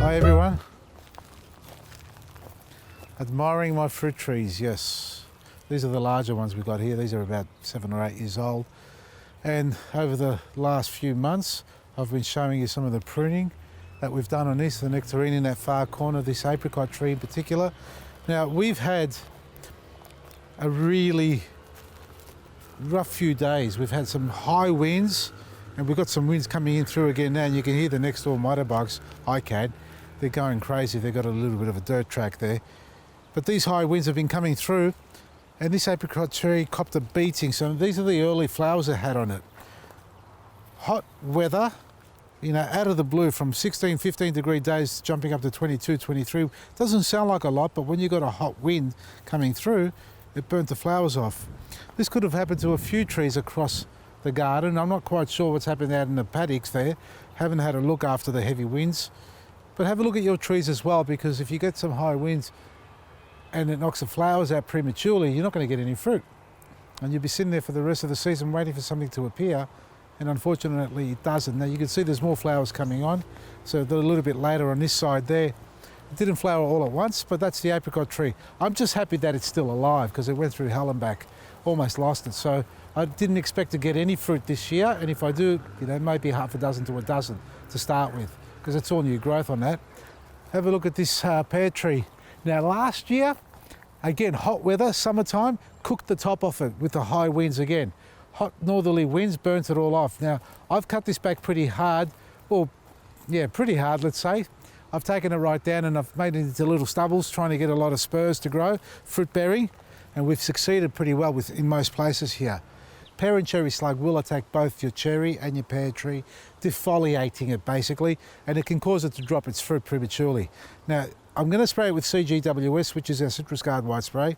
Hi everyone. Admiring my fruit trees, yes. These are the larger ones we've got here. These are about 7 or 8 years old. And over the last few months, I've been showing you some of the pruning that we've done on this, the nectarine in that far corner, this apricot tree in particular. Now, we've had a really rough few days. We've had some high winds, and we've got some winds coming in through again now, and you can hear the next door motorbugs. I can. They're going crazy. They've got a little bit of a dirt track there. But these high winds have been coming through, and this apricot tree copped a beating. So these are the early flowers it had on it. Hot weather, you know, out of the blue, from 16, 15 degree days jumping up to 22, 23. Doesn't sound like a lot, but when you got a hot wind coming through, it burnt the flowers off. This could have happened to a few trees across the garden. I'm not quite sure what's happened out in the paddocks there. Haven't had a look after the heavy winds. But have a look at your trees as well, because if you get some high winds and it knocks the flowers out prematurely, you're not going to get any fruit. And you'll be sitting there for the rest of the season waiting for something to appear, and unfortunately it doesn't. Now you can see there's more flowers coming on, so they're a little bit later on this side there. It didn't flower all at once, but that's the apricot tree. I'm just happy that it's still alive, because it went through hell and back, almost lost it. So I didn't expect to get any fruit this year, and if I do, you know, maybe half a dozen to a dozen to start with, because it's all new growth on that. Have a look at this pear tree. Now last year, again, hot weather, summertime, cooked the top off it with the high winds again. Hot northerly winds burnt it all off. Now, I've cut this back pretty hard, or yeah, pretty hard, let's say. I've taken it right down and I've made it into little stubbles, trying to get a lot of spurs to grow, fruit bearing, and we've succeeded pretty well in most places here. Pear and cherry slug will attack both your cherry and your pear tree, defoliating it basically, and it can cause it to drop its fruit prematurely. Now, I'm going to spray it with CGWS, which is our citrus guard white spray.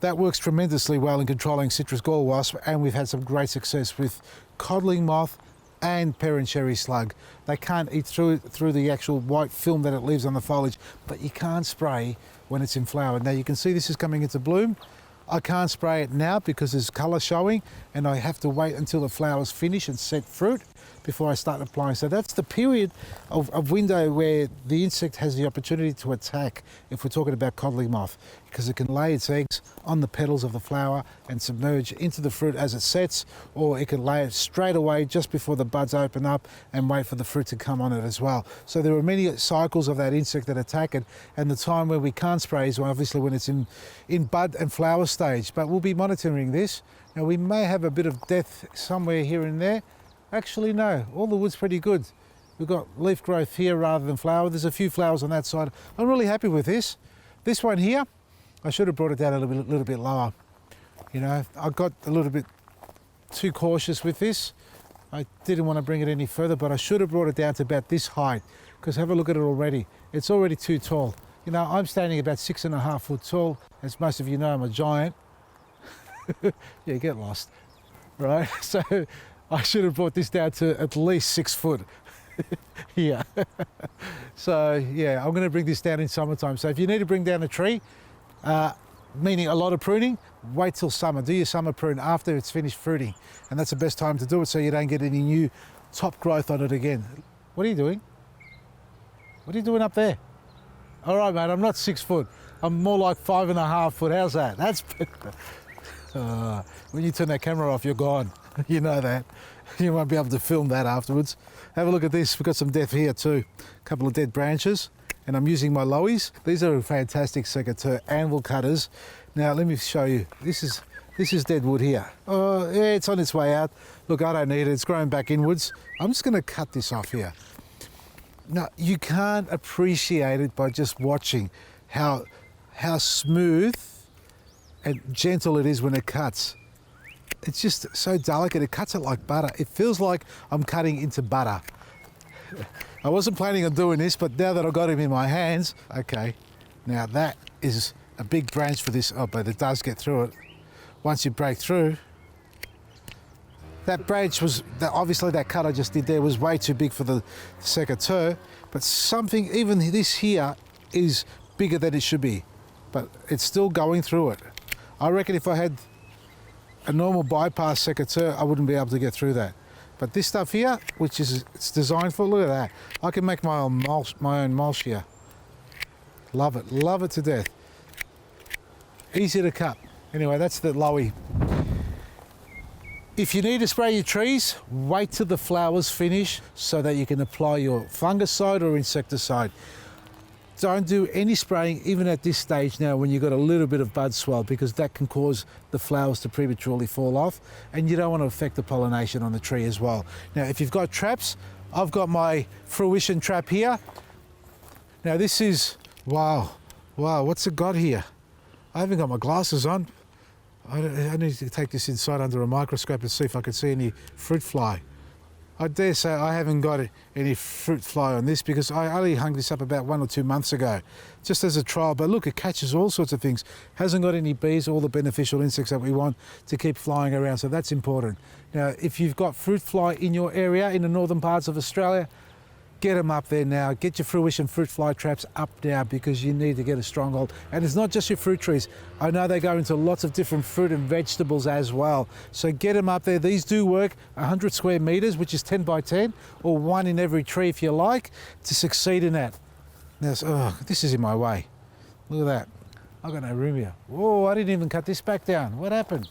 That works tremendously well in controlling citrus gall wasp, and we've had some great success with codling moth and pear and cherry slug. They can't eat through the actual white film that it leaves on the foliage, but you can't spray when it's in flower. Now you can see this is coming into bloom. I can't spray it now because there's colour showing, and I have to wait until the flowers finish and set fruit before I start applying. So that's the period of window where the insect has the opportunity to attack, if we're talking about codling moth, because it can lay its eggs on the petals of the flower and submerge into the fruit as it sets, or it can lay it straight away just before the buds open up and wait for the fruit to come on it as well. So there are many cycles of that insect that attack it, and the time where we can't spray is obviously when it's in bud and flower stage. But we'll be monitoring this. Now we may have a bit of death somewhere here and there. Actually, no, all the wood's pretty good. We've got leaf growth here rather than flower. There's a few flowers on that side. I'm really happy with this. This one here, I should have brought it down a little bit lower. You know, I got a little bit too cautious with this. I didn't want to bring it any further, but I should have brought it down to about this height, because have a look at it already. It's already too tall. You know, I'm standing about 6.5 foot tall. As most of you know, I'm a giant. Yeah, get lost, right? So I should have brought this down to at least 6 foot here. So yeah, I'm going to bring this down in summertime. So if you need to bring down a tree, meaning a lot of pruning, wait till summer. Do your summer prune after it's finished fruiting, and that's the best time to do it, so you don't get any new top growth on it again. What are you doing? What are you doing up there? All right, mate, I'm not 6 foot. I'm more like 5.5 foot. How's that? That's better. When you turn that camera off, you're gone. You know that. You won't be able to film that afterwards. Have a look at this. We've got some death here too. A couple of dead branches, and I'm using my lowies. These are fantastic secateurs anvil cutters. Now let me show you. This is dead wood here. Oh yeah, it's on its way out. Look, I don't need it. It's growing back inwards. I'm just going to cut this off here. Now you can't appreciate it by just watching how smooth and gentle it is when it cuts. It's just so delicate. It cuts it like butter. It feels like I'm cutting into butter. I wasn't planning on doing this, but now that I've got him in my hands, okay, now that is a big branch for this. Oh, but it does get through it. Once you break through, that branch was, obviously that cut I just did there was way too big for the secateur, but something, even this here is bigger than it should be, but it's still going through it. I reckon if I had a normal bypass secateur, I wouldn't be able to get through that. But this stuff here, which is it's designed for, look at that. I can make my own mulch here. Love it to death. Easy to cut. Anyway, that's the Lowy. If you need to spray your trees, wait till the flowers finish so that you can apply your fungicide or insecticide. Don't do any spraying even at this stage now when you've got a little bit of bud swell, because that can cause the flowers to prematurely fall off, and you don't want to affect the pollination on the tree as well. Now, if you've got traps, I've got my fruition trap here. Now this is, wow, what's it got here? I haven't got my glasses on. I need to take this inside under a microscope and see if I can see any fruit fly. I dare say I haven't got any fruit fly on this because I only hung this up about 1 or 2 months ago, just as a trial. But look, it catches all sorts of things. Hasn't got any bees, all the beneficial insects that we want to keep flying around, so that's important. Now, if you've got fruit fly in your area, in the northern parts of Australia, get them up there now. Get your fruition fruit fly traps up now, because you need to get a stronghold. And it's not just your fruit trees. I know they go into lots of different fruit and vegetables as well. So get them up there. These do work 100 square meters, which is 10 by 10, or 1 in every tree if you like, to succeed in that. Now, oh, this is in my way. Look at that. I've got no room here. Whoa, I didn't even cut this back down. What happened?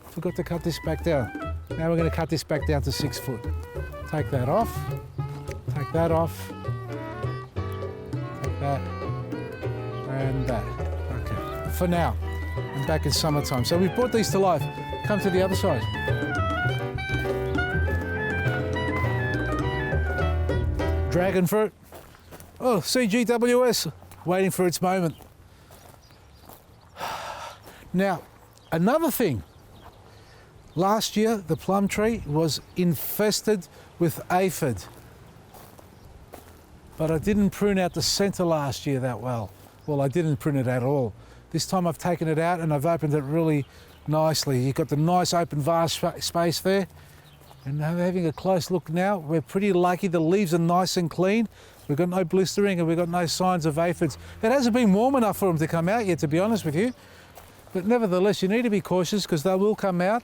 Forgot to cut this back down. Now we're going to cut this back down to 6 foot. Take that off, take that off, take that, and that. Okay, for now, and back in summertime. So we've brought these to life. Come to the other side. Dragon fruit. Oh, CGWS, waiting for its moment. Now, another thing. Last year, the plum tree was infested with aphid. But I didn't prune out the centre last year that well. Well, I didn't prune it at all. This time I've taken it out and I've opened it really nicely. You've got the nice open vast space there. And I'm having a close look now. We're pretty lucky. The leaves are nice and clean. We've got no blistering and we've got no signs of aphids. It hasn't been warm enough for them to come out yet, to be honest with you. But nevertheless, you need to be cautious, because they will come out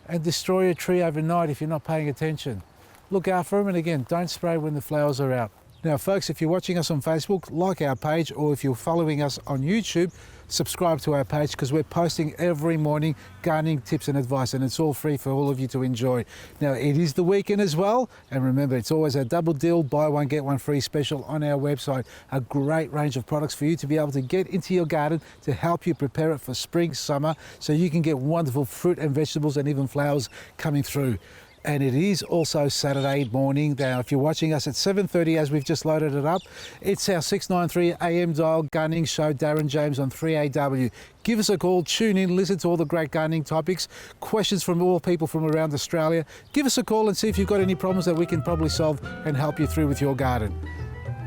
and destroy a tree overnight if you're not paying attention. Look out for them, and again, don't spray when the flowers are out. Now folks, if you're watching us on Facebook, like our page, or if you're following us on YouTube, subscribe to our page, because we're posting every morning gardening tips and advice, and it's all free for all of you to enjoy. Now, it is the weekend as well, and remember, it's always a double deal, buy one get one free special on our website. A great range of products for you to be able to get into your garden to help you prepare it for spring, summer, so you can get wonderful fruit and vegetables and even flowers coming through. And it is also Saturday morning. Now, if you're watching us at 7:30, as we've just loaded it up, it's our 693 AM dial gardening show, Darren James on 3AW. Give us a call, tune in, listen to all the great gardening topics, questions from all people from around Australia. Give us a call and see if you've got any problems that we can probably solve and help you through with your garden.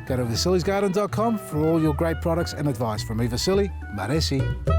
Go to vasilisgarden.com for all your great products and advice. From me, Vasili, Maresi.